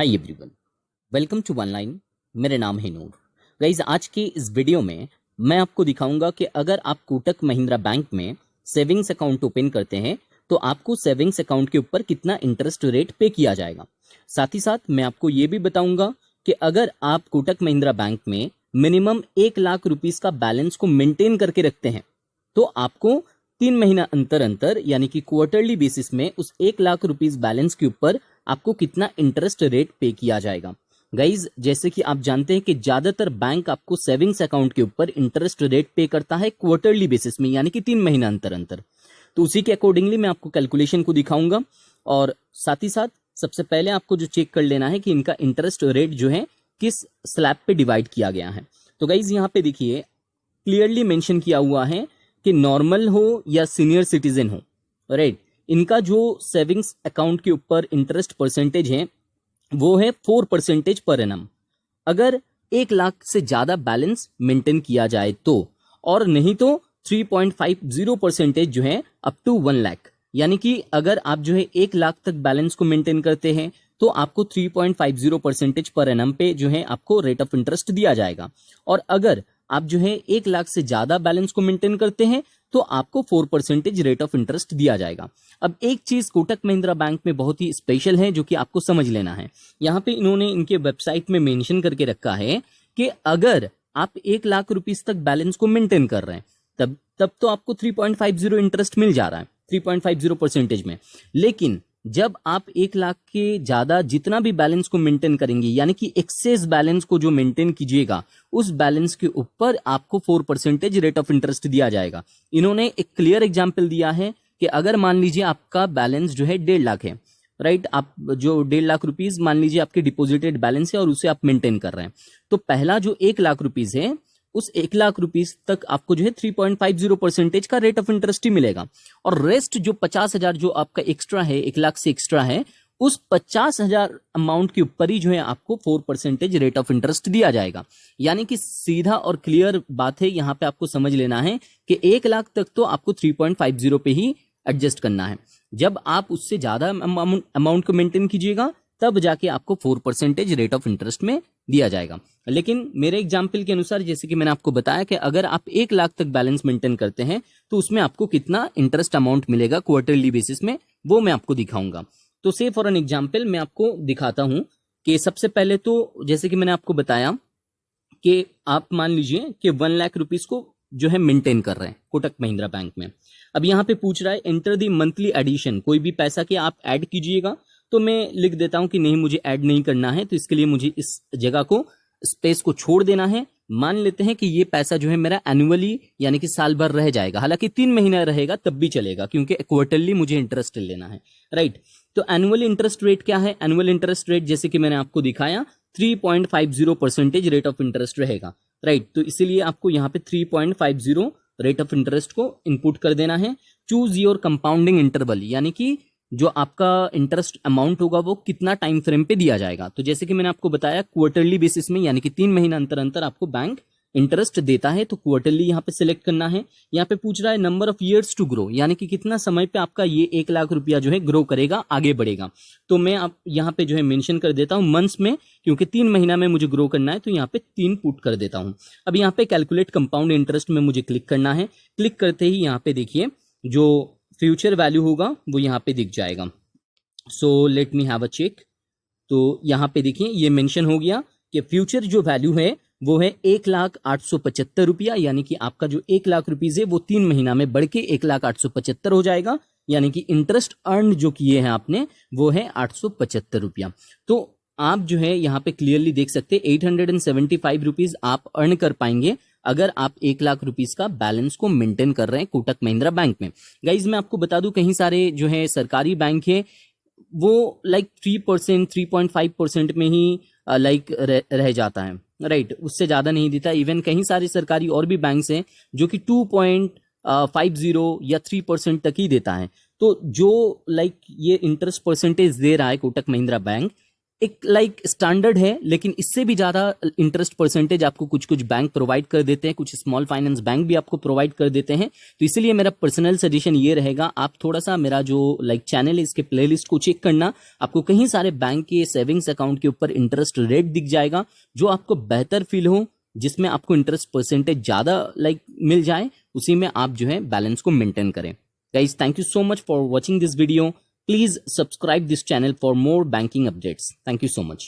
Hi everyone, welcome to online. मेरा नाम है नूर। गाइज, आज की इस वीडियो में मैं आपको दिखाऊंगा कि अगर आप कोटक महिंद्रा बैंक में सेविंग्स अकाउंट ओपन करते हैं तो आपको सेविंग्स अकाउंट के ऊपर कितना इंटरेस्ट रेट पे किया जाएगा। साथ ही साथ मैं आपको ये भी बताऊंगा कि अगर आप कोटक महिंद्रा बैंक में मिनिमम 1 लाख रुपीस का बैलेंस को मेंटेन करके रखते हैं तो आपको 3 महीना अंतर अंतर यानी कि क्वार्टरली बेसिस में उस 1 लाख रुपीस बैलेंस के ऊपर आपको कितना इंटरेस्ट रेट पे किया जाएगा। गाइज, जैसे कि आप जानते हैं कि ज्यादातर बैंक आपको सेविंग्स अकाउंट के ऊपर इंटरेस्ट रेट पे करता है क्वार्टरली बेसिस में यानी कि 3 महीना अंतर अंतर। तो उसी के अकॉर्डिंगली मैं आपको कैलकुलेशन को दिखाऊंगा और साथ ही साथ सबसे पहले आपको जो चेक कर लेना है कि इनका इंटरेस्ट रेट जो है किस स्लैब पे डिवाइड किया गया है। तो गाइज, यहाँ पे देखिए क्लियरली मेंशन किया हुआ है कि नॉर्मल हो या सीनियर सिटीजन हो, राइट, इनका जो सेविंग्स अकाउंट के ऊपर इंटरेस्ट परसेंटेज है वो है 4% पर एनम। अगर 1 लाख से ज्यादा बैलेंस मेंटेन किया जाए तो, और नहीं तो 3.50% जो है अप टू 1 लाख। यानी कि अगर आप जो है 1 लाख तक बैलेंस को मेंटेन करते हैं तो आपको 3.50% पर एनम पे जो है आपको रेट ऑफ इंटरेस्ट दिया जाएगा। और अगर आप जो है 1 लाख से ज्यादा बैलेंस को मेंटेन करते हैं तो आपको 4% रेट ऑफ इंटरेस्ट दिया जाएगा। अब एक चीज कोटक महिंद्रा बैंक में बहुत ही स्पेशल है जो कि आपको समझ लेना है। यहाँ पे इन्होंने इनके वेबसाइट में मेंशन करके रखा है कि अगर आप 1 लाख रुपीस तक बैलेंस को मेंटेन कर रहे हैं तब तो आपको 3.50 इंटरेस्ट मिल जा रहा है 3.50% में। लेकिन जब आप 1 लाख के ज्यादा जितना भी बैलेंस को मेंटेन करेंगे यानी कि एक्सेस बैलेंस को जो मेंटेन कीजिएगा उस बैलेंस के ऊपर आपको 4% रेट ऑफ इंटरेस्ट दिया जाएगा। इन्होंने एक क्लियर एग्जांपल दिया है कि अगर मान लीजिए आपका बैलेंस जो है 1.5 लाख है, राइट, आप जो 1.5 लाख रुपीज मान लीजिए आपके डिपॉजिटेड बैलेंस है और उसे आप मेंटेन कर रहे हैं, तो पहला जो 1 लाख रुपीज है उस 1 लाख रुपीज तक आपको जो है 3.50% का रेट ऑफ इंटरेस्ट ही मिलेगा। और रेस्ट जो 50,000 जो आपका एक्स्ट्रा है, 1 लाख से एक्स्ट्रा है, उस 50,000 अमाउंट के ऊपर ही जो है आपको 4% रेट ऑफ इंटरेस्ट दिया जाएगा। यानी कि सीधा और क्लियर बात है, यहां पे आपको समझ लेना है कि 1 लाख तक तो आपको 3.50 पे ही एडजस्ट करना है। जब आप उससे ज्यादा अमाउंट को मेंटेन कीजिएगा तब जाके आपको 4% रेट ऑफ इंटरेस्ट में दिया जाएगा। लेकिन मेरे एग्जाम्पल के अनुसार, जैसे कि मैंने आपको बताया कि अगर आप 1 लाख तक बैलेंस मेंटेन करते हैं तो उसमें आपको कितना इंटरेस्ट अमाउंट मिलेगा क्वार्टरली बेसिस में, वो मैं आपको दिखाऊंगा। तो से फॉर एन एग्जाम्पल मैं आपको दिखाता हूं कि सबसे पहले तो जैसे कि मैंने आपको बताया कि आप मान लीजिए कि 1 लाख रुपीज को जो है मेंटेन कर रहे हैं कोटक महिंद्रा बैंक में। अब यहाँ पे पूछ रहा है एंटर दी मंथली एडिशन, कोई भी पैसा कि आप ऐड कीजिएगा, तो मैं लिख देता हूं कि नहीं, मुझे ऐड नहीं करना है, तो इसके लिए मुझे इस जगह को, स्पेस को छोड़ देना है। मान लेते हैं कि ये पैसा जो है मेरा एनुअली यानी कि साल भर रह जाएगा, हालांकि 3 महीना रहेगा तब भी चलेगा क्योंकि क्वार्टरली मुझे इंटरेस्ट लेना है, राइट। तो एनुअल इंटरेस्ट रेट क्या है? एनुअल इंटरेस्ट रेट जैसे कि मैंने आपको दिखाया 3.50% रेट ऑफ इंटरेस्ट रहेगा, राइट। तो इसीलिए आपको यहाँ पे 3.50 रेट ऑफ इंटरेस्ट को इनपुट कर देना है। चूज योर कंपाउंडिंग इंटरवल, यानी कि जो आपका इंटरेस्ट अमाउंट होगा वो कितना टाइम फ्रेम पे दिया जाएगा। तो जैसे कि मैंने आपको बताया क्वार्टरली बेसिस में यानी कि 3 महीना अंतर अंतर आपको बैंक इंटरेस्ट देता है, तो क्वार्टरली यहाँ पे सिलेक्ट करना है। यहाँ पे पूछ रहा है number of years to grow, यानी कि कितना समय पे आपका ये 1 लाख रुपया जो है ग्रो करेगा, आगे बढ़ेगा। तो मैं आप यहाँ पे जो है मेंशन कर देता हूँ मंथ्स में, क्योंकि 3 महीना में मुझे ग्रो करना है तो यहाँ पे 3 पुट कर देता हूँ। अब यहाँ पे कैलकुलेट कंपाउंड इंटरेस्ट में मुझे क्लिक करना है। क्लिक करते ही यहाँ पे देखिए जो फ्यूचर वैल्यू होगा वो यहाँ पे दिख जाएगा। So let me have a check. तो यहाँ पे देखिए ये मेंशन हो गया कि फ्यूचर जो वैल्यू है वो है 1,0875 रुपया, यानी कि आपका जो 1 लाख रुपीज है वो 3 महीना में बढ़ के 1,0875 हो जाएगा, यानी कि इंटरेस्ट अर्न जो किए हैं आपने वो है 875 रुपया। तो आप जो है यहाँ पे क्लियरली देख सकते हैं 875 रुपीज आप अर्न कर पाएंगे अगर आप 1 लाख रुपीज का बैलेंस को मेंटेन कर रहे हैं कोटक महिंद्रा बैंक में। गाइज, मैं आपको बता दूं कहीं सारे जो है सरकारी बैंक है वो लाइक 3%, 3.5% में ही लाइक रह जाता है, राइट, उससे ज्यादा नहीं देता। इवन कहीं सारे सरकारी और भी बैंक्स हैं जो कि 2.50 या 3% तक ही देता है। तो जो लाइक ये इंटरेस्ट परसेंटेज दे रहा है कोटक महिंद्रा बैंक, एक लाइक स्टैंडर्ड है, लेकिन इससे भी ज़्यादा इंटरेस्ट परसेंटेज आपको कुछ कुछ बैंक प्रोवाइड कर देते हैं, कुछ स्मॉल फाइनेंस बैंक भी आपको प्रोवाइड कर देते हैं। तो इसीलिए मेरा पर्सनल सजेशन ये रहेगा, आप थोड़ा सा मेरा जो लाइक चैनल है इसके प्लेलिस्ट को चेक करना। आपको कहीं सारे बैंक के सेविंग्स अकाउंट के ऊपर इंटरेस्ट रेट दिख जाएगा, जो आपको बेहतर फील हो, जिसमें आपको इंटरेस्ट परसेंटेज ज़्यादा लाइक मिल जाए, उसी में आप जो है बैलेंस को मेंटेन करें। Guys, thank you so much for watching this video. Please subscribe this channel for more banking updates. Thank you so much.